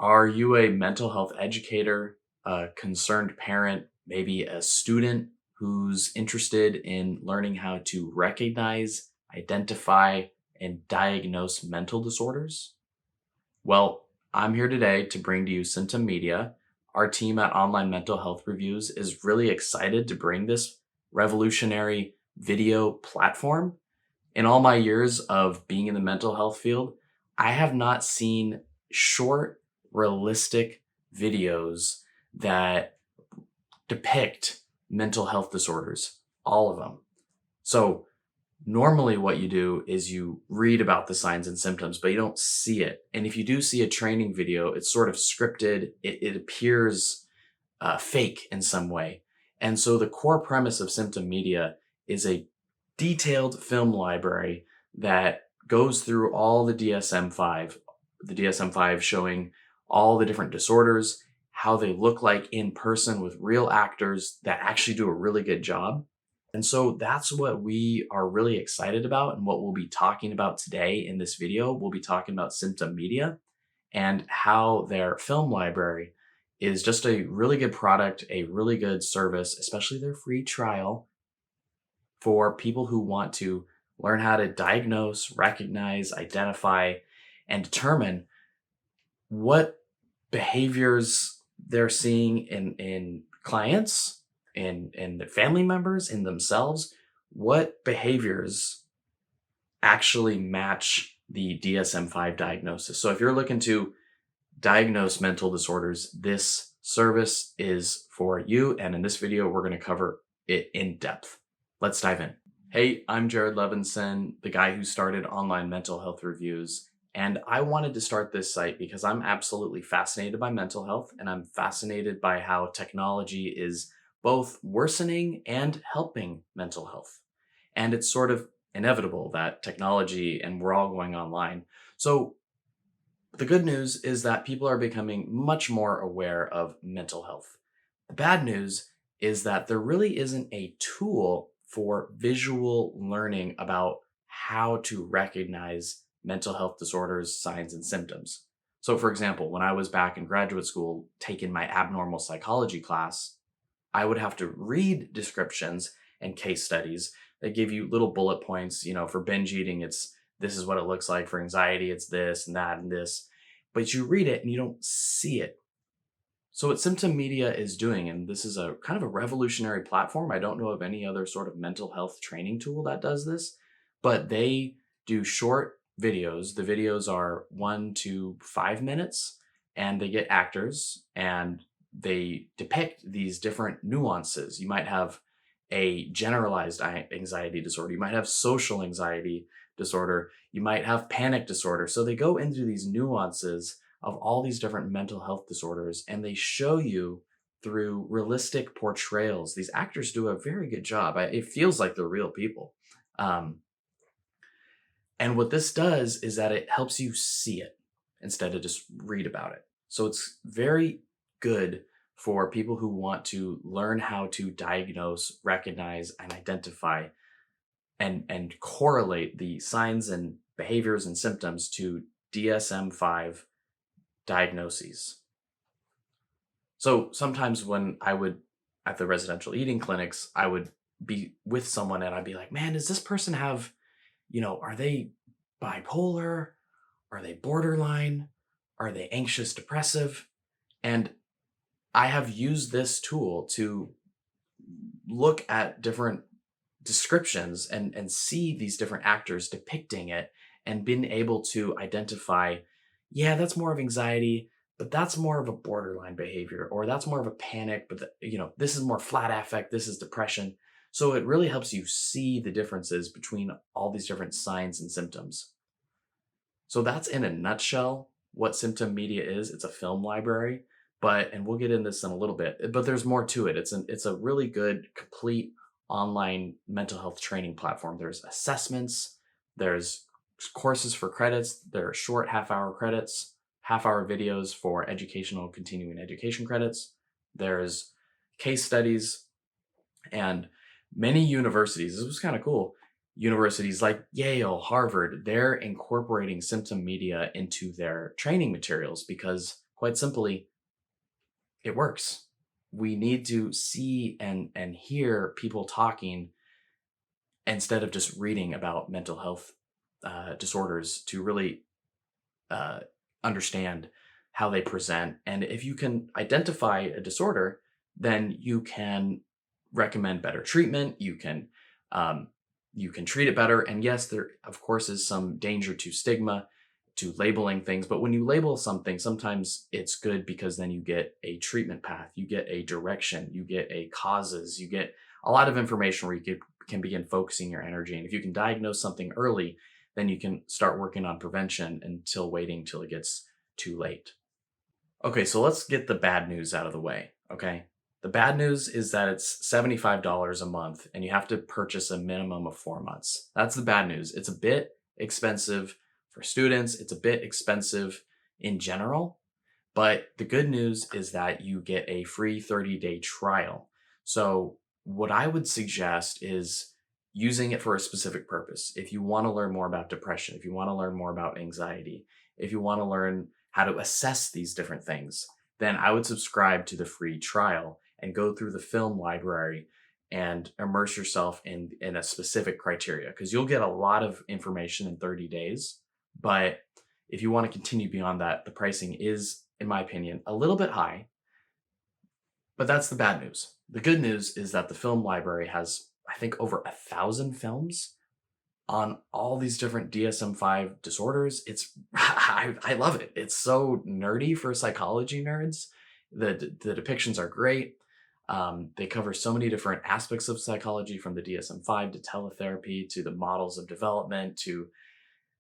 Are you a mental health educator, a concerned parent, maybe a student who's interested in learning how to recognize, identify, and diagnose mental disorders? Well, I'm here today to bring to you Symptom Media. Our team at Online Mental Health Reviews is really excited to bring this revolutionary video platform. In all my years of being in the mental health field, I have not seen short, realistic videos that depict mental health disorders, all of them. So, normally what you do is you read about the signs and symptoms, but you don't see it. And if you do see a training video, it's sort of scripted, it appears fake in some way. And so, the core premise of Symptom Media is a detailed film library that goes through all the DSM-5 showing all the different disorders, how they look like in person with real actors that actually do a really good job. And so that's what we are really excited about and what we'll be talking about today in this video. We'll be talking about Symptom Media and how their film library is just a really good product, a really good service, especially their free trial for people who want to learn how to diagnose, recognize, identify, and determine what behaviors they're seeing in clients, in their family members, in themselves, what behaviors actually match the DSM-5 diagnosis. So if you're looking to diagnose mental disorders, this service is for you. And in this video, we're going to cover it in depth. Let's dive in. Hey, I'm Jared Levenson, the guy who started Online Mental Health Reviews. And I wanted to start this site because I'm absolutely fascinated by mental health, and I'm fascinated by how technology is both worsening and helping mental health. And it's sort of inevitable that technology and we're all going online. So the good news is that people are becoming much more aware of mental health. The bad news is that there really isn't a tool for visual learning about how to recognize mental health disorders, signs, and symptoms. So, for example, when I was back in graduate school taking my abnormal psychology class, I would have to read descriptions and case studies that give you little bullet points. For binge eating, this is what it looks like. For anxiety, it's this and that and this. But you read it and you don't see it. So what Symptom Media is doing, and this is a kind of a revolutionary platform. I don't know of any other sort of mental health training tool that does this, but they do short videos. The videos are 1 to 5 minutes, and they get actors and they depict these different nuances. You might have a generalized anxiety disorder. You might have social anxiety disorder. You might have panic disorder. So they go into these nuances of all these different mental health disorders, and they show you through realistic portrayals. These actors do a very good job. It feels like they're real people. And what this does is that it helps you see it instead of just read about it. So it's very good for people who want to learn how to diagnose, recognize, and identify and correlate the signs and behaviors and symptoms to DSM-5 diagnoses. So sometimes when I would, at the residential eating clinics, I would be with someone and I'd be like, man, does this person have, are they bipolar? Are they borderline? Are they anxious, depressive? And I have used this tool to look at different descriptions and see these different actors depicting it and been able to identify, yeah, that's more of anxiety, but that's more of a borderline behavior, or that's more of a panic, but this is more flat affect, this is depression. So it really helps you see the differences between all these different signs and symptoms. So that's in a nutshell what Symptom Media is. It's a film library, and we'll get into this in a little bit, but there's more to it. It's a really good, complete online mental health training platform. There's assessments, there's courses for credits, there are short half-hour credits, half-hour videos for educational continuing education credits. There's case studies, and many universities, this was kind of cool, universities like Yale, Harvard, they're incorporating Symptom Media into their training materials because quite simply, it works. We need to see and hear people talking instead of just reading about mental health disorders to really uh, understand how they present. And if you can identify a disorder, then you can recommend better treatment. Um, you can treat it better. And yes, there of course is some danger to stigma, to labeling things. But when you label something, sometimes it's good because then you get a treatment path, you get a direction, you get a causes, you get a lot of information where can begin focusing your energy. And if you can diagnose something early, then you can start working on prevention until waiting till it gets too late. Okay, so let's get the bad news out of the way. Okay. The bad news is that it's $75 a month and you have to purchase a minimum of 4 months. That's the bad news. It's a bit expensive for students, it's a bit expensive in general. But the good news is that you get a free 30-day trial. So, what I would suggest is using it for a specific purpose. If you want to learn more about depression, if you want to learn more about anxiety, if you want to learn how to assess these different things, then I would subscribe to the free trial and go through the film library and immerse yourself in a specific criteria because you'll get a lot of information in 30 days. But if you want to continue beyond that, the pricing is, in my opinion, a little bit high, but that's the bad news. The good news is that the film library has, I think, over 1,000 films on all these different DSM-5 disorders. I love it. It's so nerdy for psychology nerds. The depictions are great. They cover so many different aspects of psychology, from the DSM-5 to teletherapy to the models of development to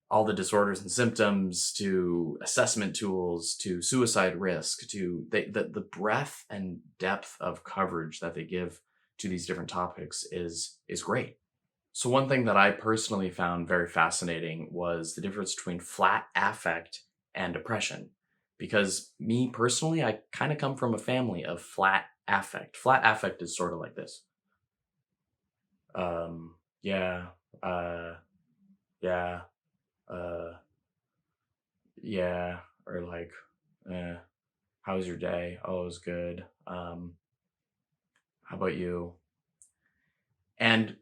all the disorders and symptoms to assessment tools to suicide risk to the breadth and depth of coverage that they give to these different topics is great. So one thing that I personally found very fascinating was the difference between flat affect and depression. Because me personally, I kind of come from a family of flat affect. Flat affect is sort of like this. Yeah, yeah, uh, yeah, or like, eh, how was your day? Oh, it was good. How about you? And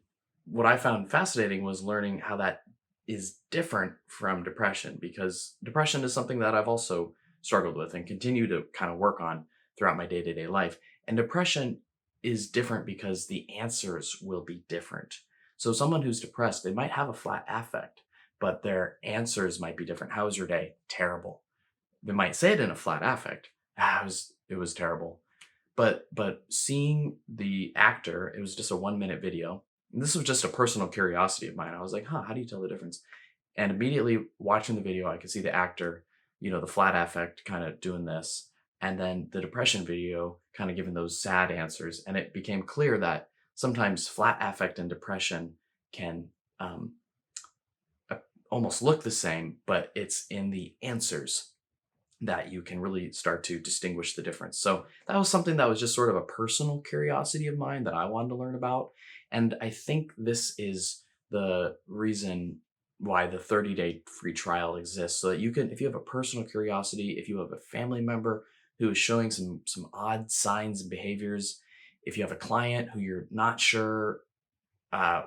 what I found fascinating was learning how that is different from depression, because depression is something that I've also struggled with and continue to kind of work on throughout my day to day life. And depression is different because the answers will be different. So, someone who's depressed, they might have a flat affect, but their answers might be different. How was your day? Terrible. They might say it in a flat affect. It was terrible. But seeing the actor, it was just a 1 minute video. And this was just a personal curiosity of mine. I was like, huh, how do you tell the difference? And immediately watching the video, I could see the actor, the flat affect kind of doing this. And then the depression video kind of giving those sad answers. And it became clear that sometimes flat affect and depression can um, a- almost look the same, but it's in the answers that you can really start to distinguish the difference. So that was something that was just sort of a personal curiosity of mine that I wanted to learn about. And I think this is the reason why the 30-day free trial exists, so that you can, if you have a personal curiosity, if you have a family member who is showing some odd signs and behaviors, if you have a client who you're not sure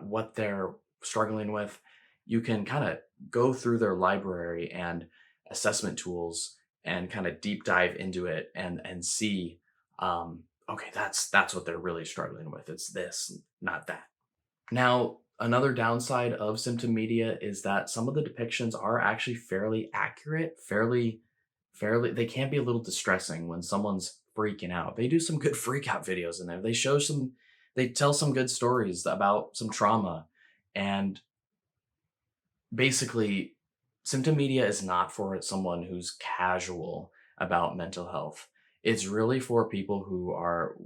what they're struggling with, you can kind of go through their library and assessment tools and kind of deep dive into it and see, okay, that's what they're really struggling with. It's this, not that. Now, another downside of symptom media is that some of the depictions are actually fairly accurate, fairly they can be a little distressing when someone's freaking out. They do some good freak out videos in there. They tell some good stories about some trauma. And basically, symptom media is not for someone who's casual about mental health. It's really for people who are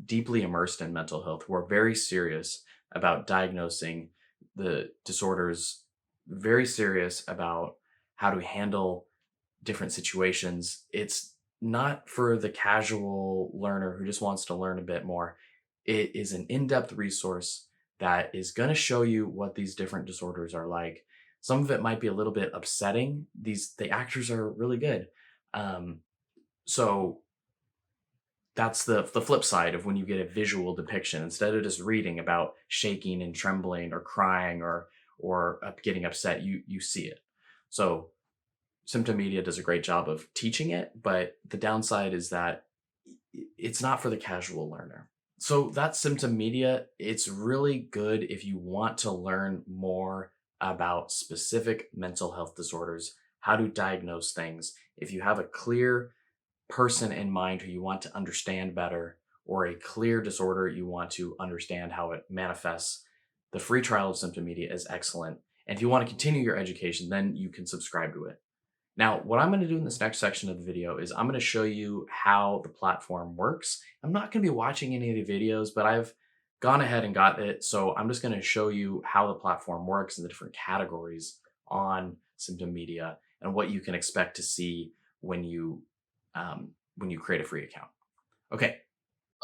deeply immersed in mental health, who are very serious about diagnosing the disorders, very serious about how to handle different situations. It's not for the casual learner who just wants to learn a bit more. It is an in depth resource that is going to show you what these different disorders are like. Some of it might be a little bit upsetting. The actors are really good. Um, So that's the flip side of when you get a visual depiction instead of just reading about shaking and trembling or crying or getting upset. You see it. So Symptom Media does a great job of teaching it, but the downside is that it's not for the casual learner. So that's Symptom Media. It's really good if you want to learn more about specific mental health disorders, how to diagnose things. If you have a clear person in mind who you want to understand better, or a clear disorder you want to understand how it manifests, the free trial of Symptom Media is excellent. And if you want to continue your education, then you can subscribe to it. Now, what I'm going to do in this next section of the video is I'm going to show you how the platform works. I'm not going to be watching any of the videos, but I've gone ahead and got it. So I'm just going to show you how the platform works and the different categories on Symptom Media and what you can expect to see when you create a free account. Okay.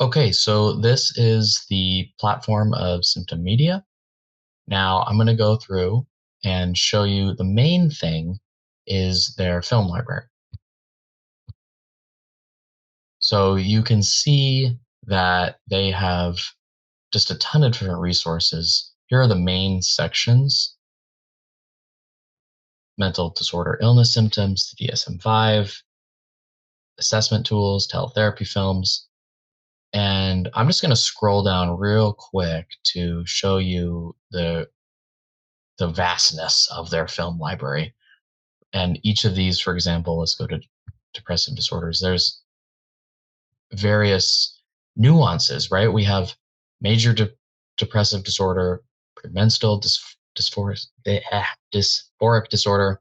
Okay, so this is the platform of Symptom Media. Now I'm going to go through and show you the main thing is their film library. So you can see that they have just a ton of different resources. Here are the main sections: mental disorder illness symptoms, the DSM-5, assessment tools, teletherapy films. And I'm just going to scroll down real quick to show you the vastness of their film library. And each of these, for example, let's go to depressive disorders. There's various nuances, right? We have major depressive disorder, premenstrual dysphoric disorder.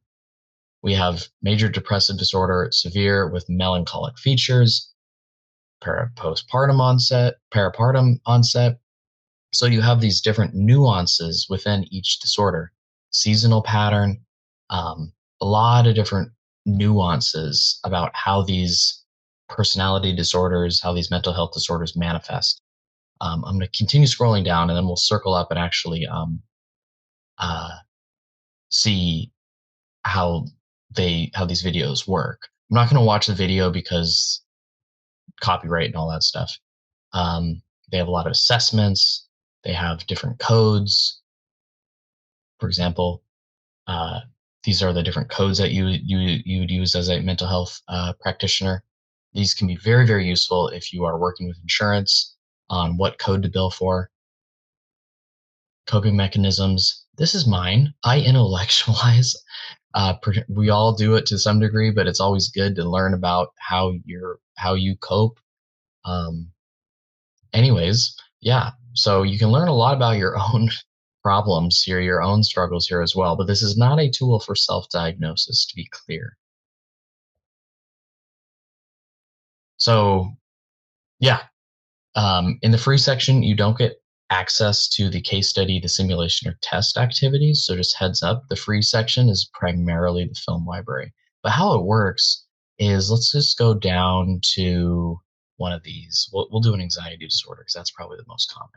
We have major depressive disorder, severe with melancholic features, peripartum onset. So you have these different nuances within each disorder, seasonal pattern, a lot of different nuances about how these personality disorders, how these mental health disorders manifest. I'm going to continue scrolling down, and then we'll circle up and actually uh, see how how these videos work. I'm not going to watch the video because copyright and all that stuff. They have a lot of assessments. They have different codes. For example, uh, these are the different codes that you would use as a mental health practitioner. These can be very useful if you are working with insurance on what code to bill for. Coping mechanisms. This is mine. I intellectualize. We all do it to some degree, but it's always good to learn about how you cope. Um, Anyways, yeah. So you can learn a lot about your own problems here, your own struggles here as well. But this is not a tool for self-diagnosis, to be clear. So yeah, in the free section, you don't get access to the case study, the simulation, or test activities. So just heads up, the free section is primarily the film library. But how it works is, let's just go down to one of these. We'll do an anxiety disorder because that's probably the most common.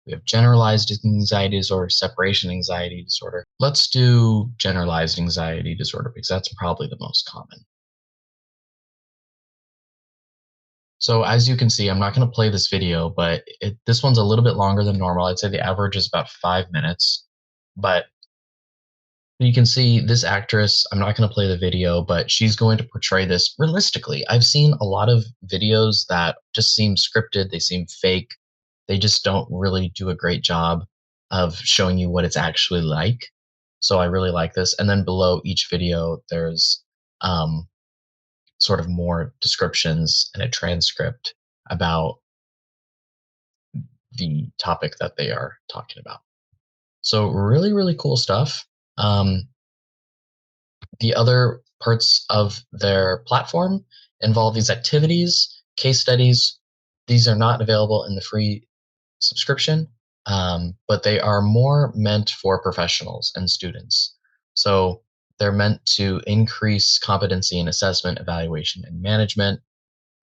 We have generalized anxiety disorder, separation anxiety disorder. Let's do generalized anxiety disorder because that's probably the most common. So as you can see, I'm not going to play this video, but this one's a little bit longer than normal. I'd say the average is about 5 minutes. But you can see this actress, I'm not going to play the video, but she's going to portray this realistically. I've seen a lot of videos that just seem scripted, they seem fake. They just don't really do a great job of showing you what it's actually like. So I really like this. And then below each video, there's um, sort of more descriptions and a transcript about the topic that they are talking about. So really cool stuff. The other parts of their platform involve these activities, case studies. These are not available in the free subscription, but they are more meant for professionals and students. So they're meant to increase competency in assessment, evaluation, and management.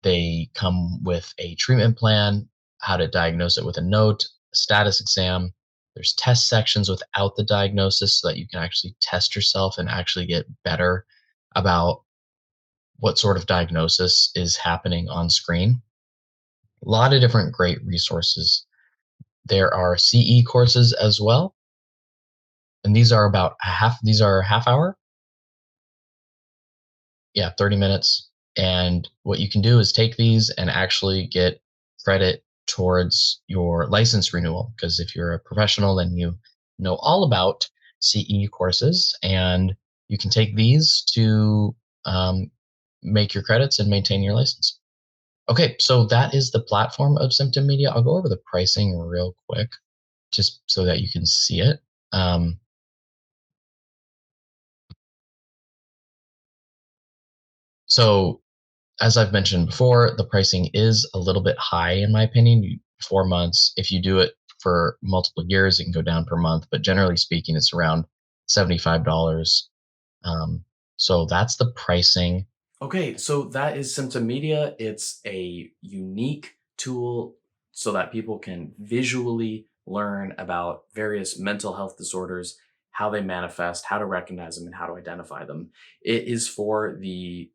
They come with a treatment plan, how to diagnose it with a note, a status exam. There's test sections without the diagnosis so that you can actually test yourself and actually get better about what sort of diagnosis is happening on screen. A lot of different great resources. There are CE courses as well, and these are half hour, yeah, 30 minutes. And what you can do is take these and actually get credit towards your license renewal. Because if you're a professional, then you know all about CE courses, and you can take these to make your credits and maintain your license. Okay, so that is the platform of Symptom Media. I'll go over the pricing real quick, just so that you can see it. Um, so as I've mentioned before, the pricing is a little bit high in my opinion. 4 months. If you do it for multiple years, it can go down per month, but generally speaking, it's around $75. Um, so that's the pricing. Okay, so that is Symptom Media. It's a unique tool so that people can visually learn about various mental health disorders, how they manifest, how to recognize them, and how to identify them. It is for the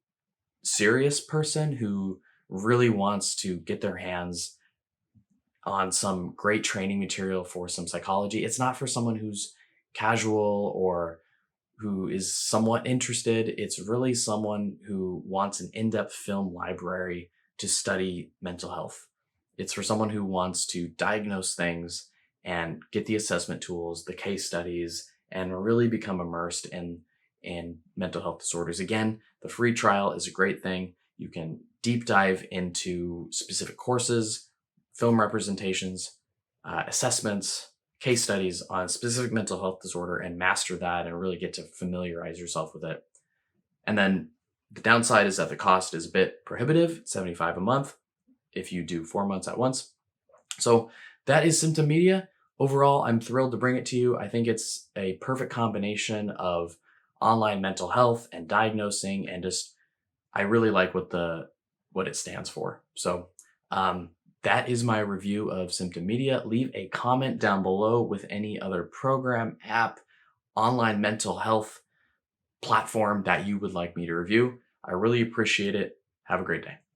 serious person who really wants to get their hands on some great training material for some psychology. It's not for someone who's casual or who is somewhat interested. It's really someone who wants an in depth film library to study mental health. It's for someone who wants to diagnose things and get the assessment tools, the case studies, and really become immersed in mental health disorders. Again, the free trial is a great thing. You can deep dive into specific courses, film representations, assessments, case studies on a specific mental health disorder and master that and really get to familiarize yourself with it. And then the downside is that the cost is a bit prohibitive, 75 a month if you do 4 months at once. So that is Symptom Media. Overall, I'm thrilled to bring it to you. I think it's a perfect combination of online mental health and diagnosing, and just I really like what it stands for. So that is my review of Symptom Media. Leave a comment down below with any other program, app, online mental health platform that you would like me to review. I really appreciate it. Have a great day.